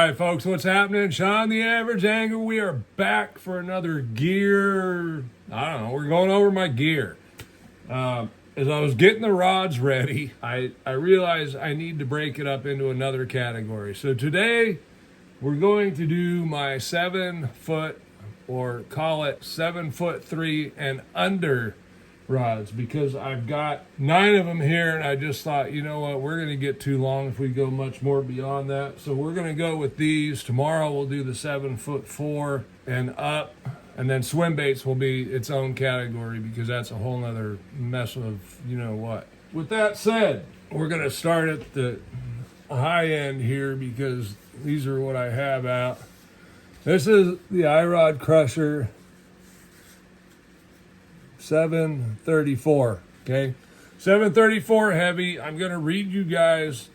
right, folks, what's happening? Sean the Average Angler. We are back for another gear. I don't know, we're going over my gear. As I was getting the rods ready, I realized I need to break it up into another category. So today, we're going to do my 7 foot, or call it 7'3" and under rods, because I've got 9 of them here, and I just thought, you know what, we're going to get too long if we go much more beyond that. So we're going to go with these. Tomorrow we'll do the 7'4" and up, and then swim baits will be its own category, because that's a whole nother mess of you know what. With that said, we're going to start at the high end here, because these are what I have out. This is the Irod Quercus 734, okay? 734 heavy. I'm going to read you guys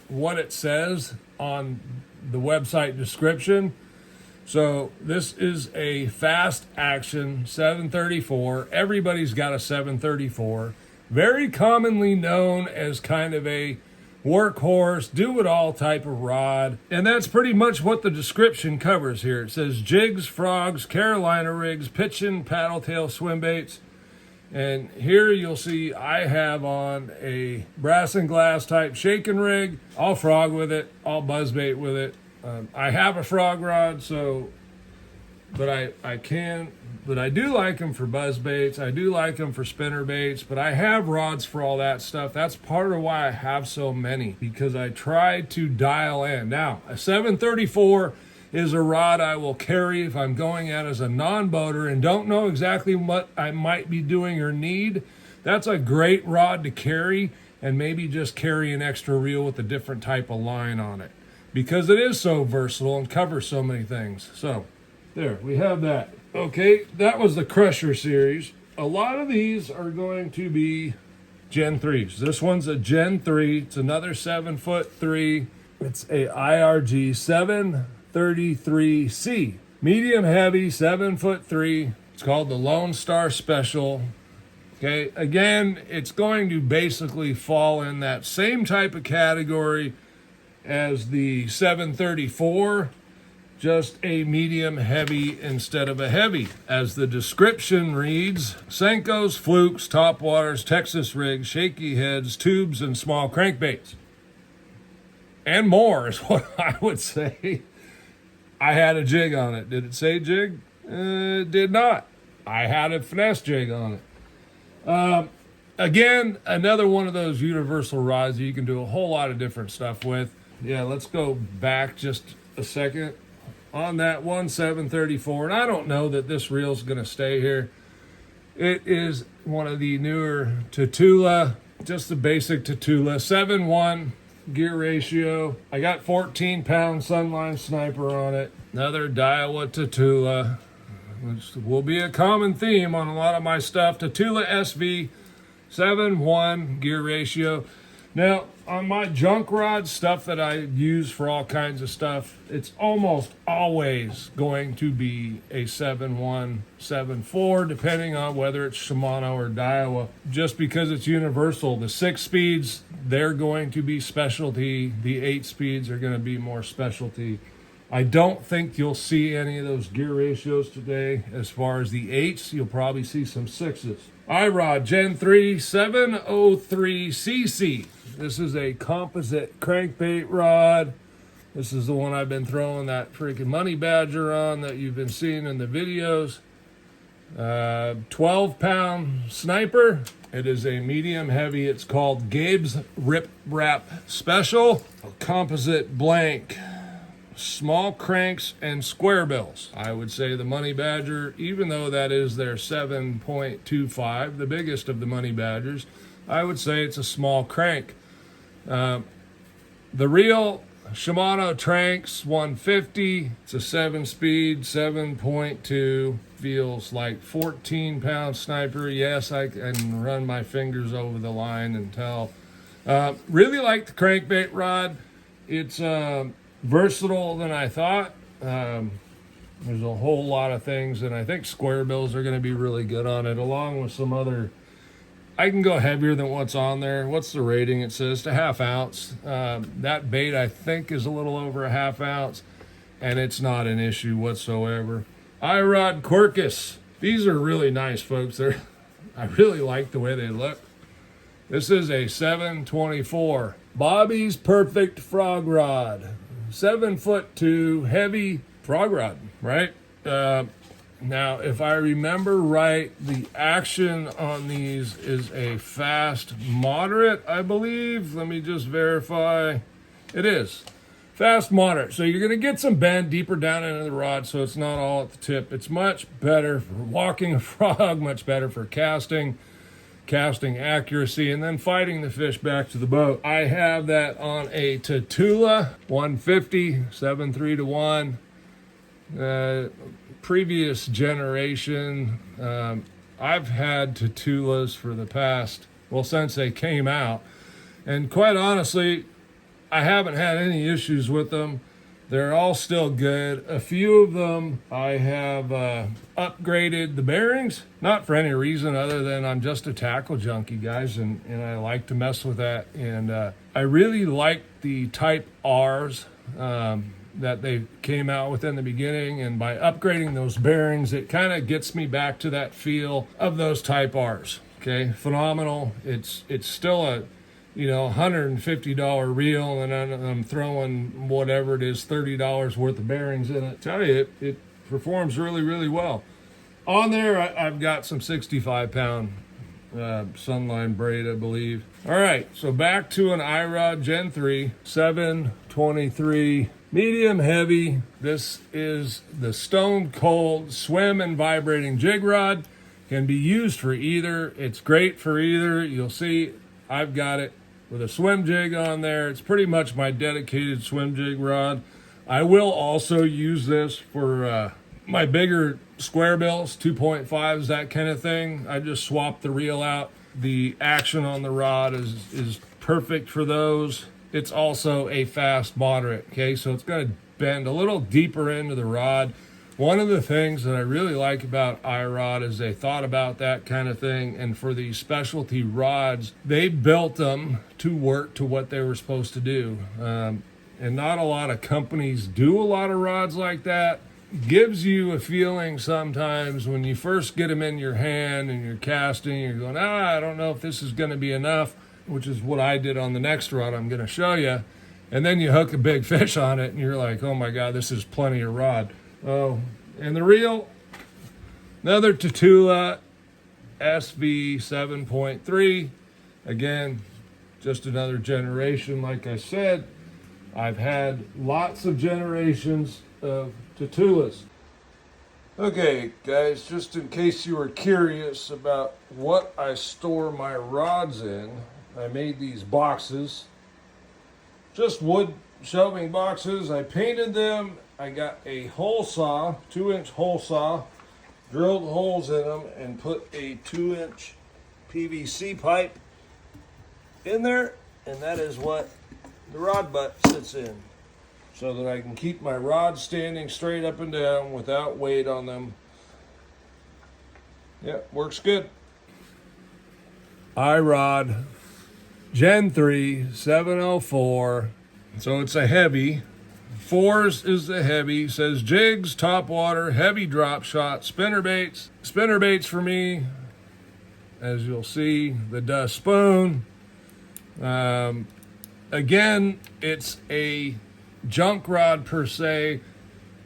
what it says on the website description. So this is a fast action 734. Everybody's got a 734. Very commonly known as kind of a workhorse, do-it-all type of rod. And that's pretty much what the description covers here. It says jigs, frogs, Carolina rigs, pitching, paddle tail swim baits. And here you'll see I have on a brass and glass type shaking rig. I'll frog with it. I'll buzzbait with it. I have a frog rod, but I do like them for buzz baits. I do like them for spinner baits, but I have rods for all that stuff. That's part of why I have so many, because I try to dial in. Now, a 734 is a rod I will carry if I'm going out as a non-boater and don't know exactly what I might be doing or need. That's a great rod to carry, and maybe just carry an extra reel with a different type of line on it, because it is so versatile and covers so many things. So there, we have that. Okay, that was the Crusher series. A lot of these are going to be Gen 3s. This one's a Gen 3. It's another 7'3". It's a IRG 733C. Medium heavy, 7'3". It's called the Lone Star Special. Okay, again, it's going to basically fall in that same type of category as the 734, just a medium heavy instead of a heavy. As the description reads, Senkos, flukes, topwaters, Texas rigs, shaky heads, tubes, and small crankbaits. And more is what I would say. I had a jig on it. Did it say jig? It did not. I had a finesse jig on it. Again, another one of those universal rods that you can do a whole lot of different stuff with. Yeah, let's go back just a second on that one 734. And I don't know that this reel's going to stay here. It is one of the newer Tatula, just the basic Tatula, 7-1 gear ratio. I got 14-pound Sunline Sniper on it. Another Daiwa Tatula, which will be a common theme on a lot of my stuff. Tatula SV, 7-1 gear ratio. Now, on my junk rod stuff that I use for all kinds of stuff, it's almost always going to be a 7-1, 7-4, depending on whether it's Shimano or Daiwa, just because it's universal. The 6 speeds, they're going to be specialty. The 8 speeds are going to be more specialty. I don't think you'll see any of those gear ratios today. As far as the 8s, you'll probably see some 6s. Irod Gen 3 703cc. This is a composite crankbait rod. This is the one I've been throwing that freaking money badger on that you've been seeing in the videos. 12-pound sniper. It is a medium heavy. It's called Gabe's Rip Wrap Special. A composite blank. Small cranks and square bills. I would say the Money Badger, even though that is their 7.25, the biggest of the Money Badgers, I would say it's a small crank. The real Shimano Tranx 150, it's a 7-speed, 7.2, feels like 14-pound sniper. Yes, I can run my fingers over the line and tell. Really like the crankbait rod. It's versatile than I thought. There's a whole lot of things, and I think square bills are going to be really good on it, along with some other I can go heavier than what's on there. What's the rating? It says a ½ ounce. That bait I think is a little over a ½ ounce, and it's not an issue whatsoever. Irod Quercus. These are really nice, folks. I really like the way they look. This is a 724 Bobby's Perfect Frog Rod, 7'2" heavy frog rod, right? Now, if I remember right, the action on these is a fast moderate, I believe. Let me just verify. It is fast moderate. So you're going to get some bend deeper down into the rod, so it's not all at the tip. It's much better for walking a frog, much better for casting accuracy, and then fighting the fish back to the boat. I have that on a Tatula 150, 7.3 to 1. Previous generation. I've had Tatulas for the past, well, since they came out. And quite honestly, I haven't had any issues with them. They're all still good. A few of them I have upgraded the bearings, not for any reason other than I'm just a tackle junkie, guys, and I like to mess with that. And I really like the Type R's that they came out with in the beginning, and by upgrading those bearings, it kind of gets me back to that feel of those Type R's. Okay, phenomenal. It's still a $150 reel, and I'm throwing whatever it is, $30 worth of bearings in it. Tell you, it performs really, really well. On there, I've got some 65-pound Sunline braid, I believe. All right, so back to an Irod Gen 3 723 medium heavy. This is the Stone Cold swim and vibrating jig rod. Can be used for either. It's great for either. You'll see I've got it with a swim jig on there. It's pretty much my dedicated swim jig rod. I will also use this for my bigger square bills, 2.5s, that kind of thing. I just swap the reel out. The action on the rod is perfect for those. It's also a fast moderate, okay? So it's going to bend a little deeper into the rod. One of the things that I really like about Irod is they thought about that kind of thing, and for these specialty rods, they built them to work to what they were supposed to do. And not a lot of companies do a lot of rods like that. Gives you a feeling sometimes when you first get them in your hand and you're casting, you're going, I don't know if this is going to be enough, which is what I did on the next rod I'm going to show you. And then you hook a big fish on it and you're like, oh my God, this is plenty of rod. Oh, and the reel, another Tatula SV 7.3. Again, just another generation. Like I said, I've had lots of generations of Tatulas. Okay, guys, just in case you were curious about what I store my rods in, I made these boxes, just wood shelving boxes. I painted them. I got a hole saw, 2-inch hole saw, drilled holes in them, and put a 2-inch PVC pipe in there, and that is what the rod butt sits in, so that I can keep my rods standing straight up and down without weight on them. Yeah, works good. Irod Gen 3 704. So it's a heavy. 4s is the heavy. Says jigs, top water, heavy drop shot, spinner baits. Spinner baits for me, as you'll see, the dust spoon. Again, it's a junk rod per se,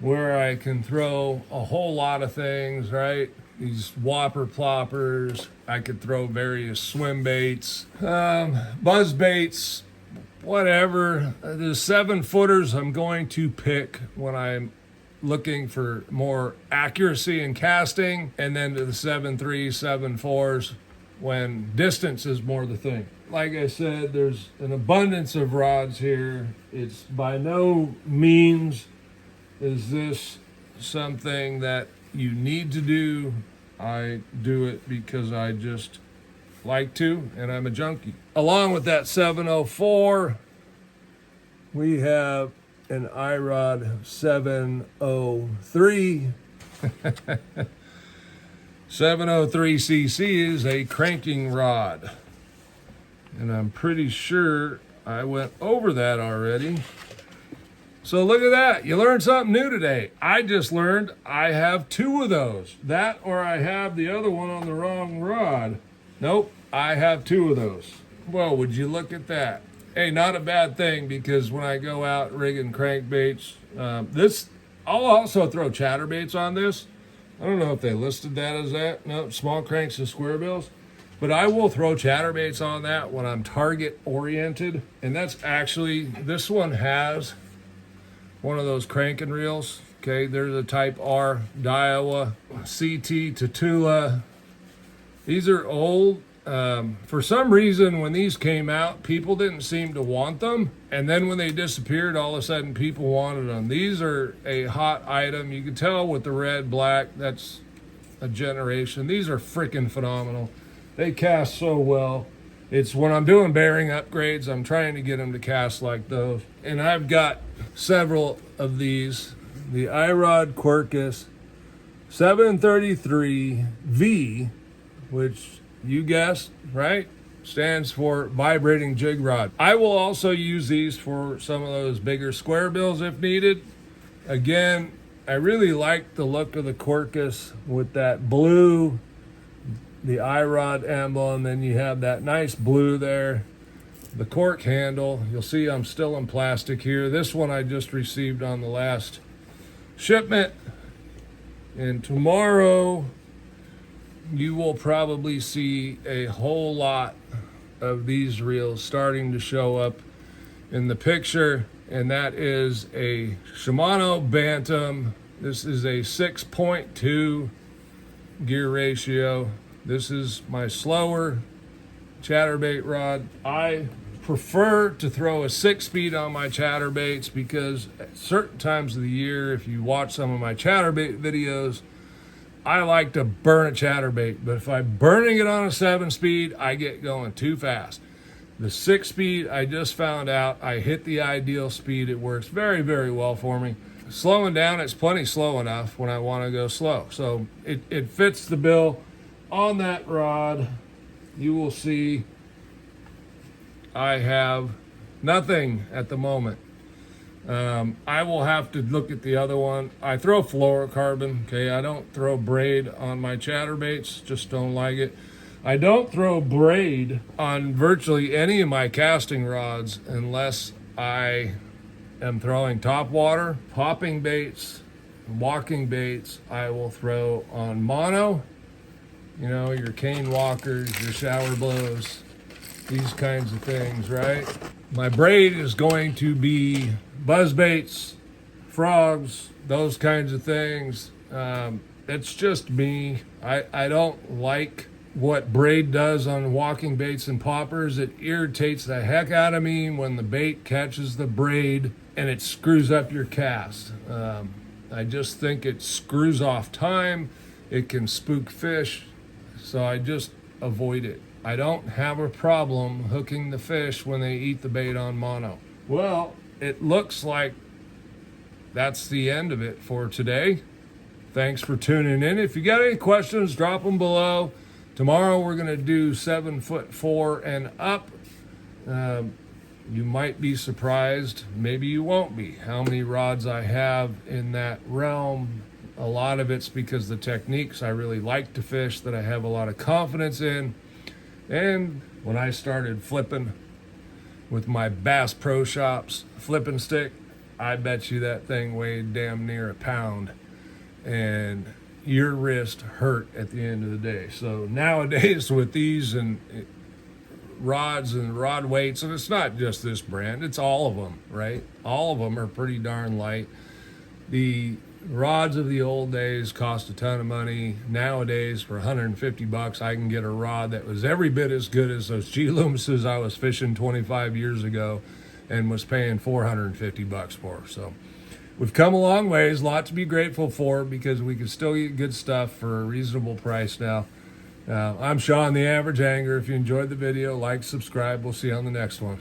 where I can throw a whole lot of things, right? These whopper ploppers. I could throw various swim baits, buzz baits, whatever. The 7-footers I'm going to pick when I'm looking for more accuracy in casting, and then to the 7.3, 7.4s when distance is more the thing. Like I said, there's an abundance of rods here. It's by no means is this something that you need to do. I do it because I just like to, and I'm a junkie. Along with that 704, we have an Irod 703. 703cc is a cranking rod. And I'm pretty sure I went over that already. So look at that. You learned something new today. I just learned I have 2 of those. That or I have the other one on the wrong rod. Nope, I have 2 of those. Well, would you look at that? Hey, not a bad thing, because when I go out rigging crankbaits, I'll also throw chatterbaits on this. I don't know if they listed that as that. No, small cranks and square bills. But I will throw chatterbaits on that when I'm target oriented. And that's actually, this one has one of those cranking reels. Okay, there's a Type R, Daiwa, CT, Tatula. These are old. For some reason, when these came out, people didn't seem to want them. And then when they disappeared, all of a sudden people wanted them. These are a hot item. You can tell with the red, black, that's a generation. These are freaking phenomenal. They cast so well. It's when I'm doing bearing upgrades, I'm trying to get them to cast like those. And I've got several of these. The Irod Quercus 733V, which you guessed, right? Stands for vibrating jig rod. I will also use these for some of those bigger square bills if needed. Again, I really like the look of the Quercus with that blue, the Irod emblem, and then you have that nice blue there. The cork handle, you'll see I'm still in plastic here. This one I just received on the last shipment. And tomorrow you will probably see a whole lot of these reels starting to show up in the picture. And that is a Shimano Bantam. This is a 6.2 gear ratio. This is my slower chatterbait rod. I prefer to throw a 6-speed on my chatterbaits because at certain times of the year, if you watch some of my chatterbait videos, I like to burn a chatterbait. But if I'm burning it on a 7-speed, I get going too fast. The 6-speed, I just found out I hit the ideal speed. It works very, very well for me. Slowing down, it's plenty slow enough when I want to go slow. So it fits the bill. On that rod, you will see I have nothing at the moment. I will have to look at the other one. I throw fluorocarbon, okay? I don't throw braid on my chatterbaits, just don't like it. I don't throw braid on virtually any of my casting rods unless I am throwing top water. Popping baits, walking baits, I will throw on mono. You know, your cane walkers, your shower blows, these kinds of things, right? My braid is going to be buzz baits, frogs, those kinds of things. It's just me. I don't like what braid does on walking baits and poppers. It irritates the heck out of me when the bait catches the braid and it screws up your cast. I just think it screws off time. It can spook fish. So I just avoid it. I don't have a problem hooking the fish when they eat the bait on mono. Well, it looks like that's the end of it for today. Thanks for tuning in. If you got any questions, drop them below. Tomorrow we're going to do 7'4" and up. You might be surprised, maybe you won't be, how many rods I have in that realm. A lot of it's because the techniques I really like to fish that I have a lot of confidence in. And when I started flipping with my Bass Pro Shops flipping stick, I bet you that thing weighed damn near a pound. And your wrist hurt at the end of the day. So nowadays with these and rods and rod weights, and it's not just this brand, it's all of them, right? All of them are pretty darn light. The rods of the old days cost a ton of money. Nowadays, for $150, I can get a rod that was every bit as good as those G Loomises I was fishing 25 years ago and was paying $450 for. So we've come a long ways, a lot to be grateful for because we can still get good stuff for a reasonable price now. I'm Sean, the Average Angler. If you enjoyed the video, like, subscribe. We'll see you on the next one.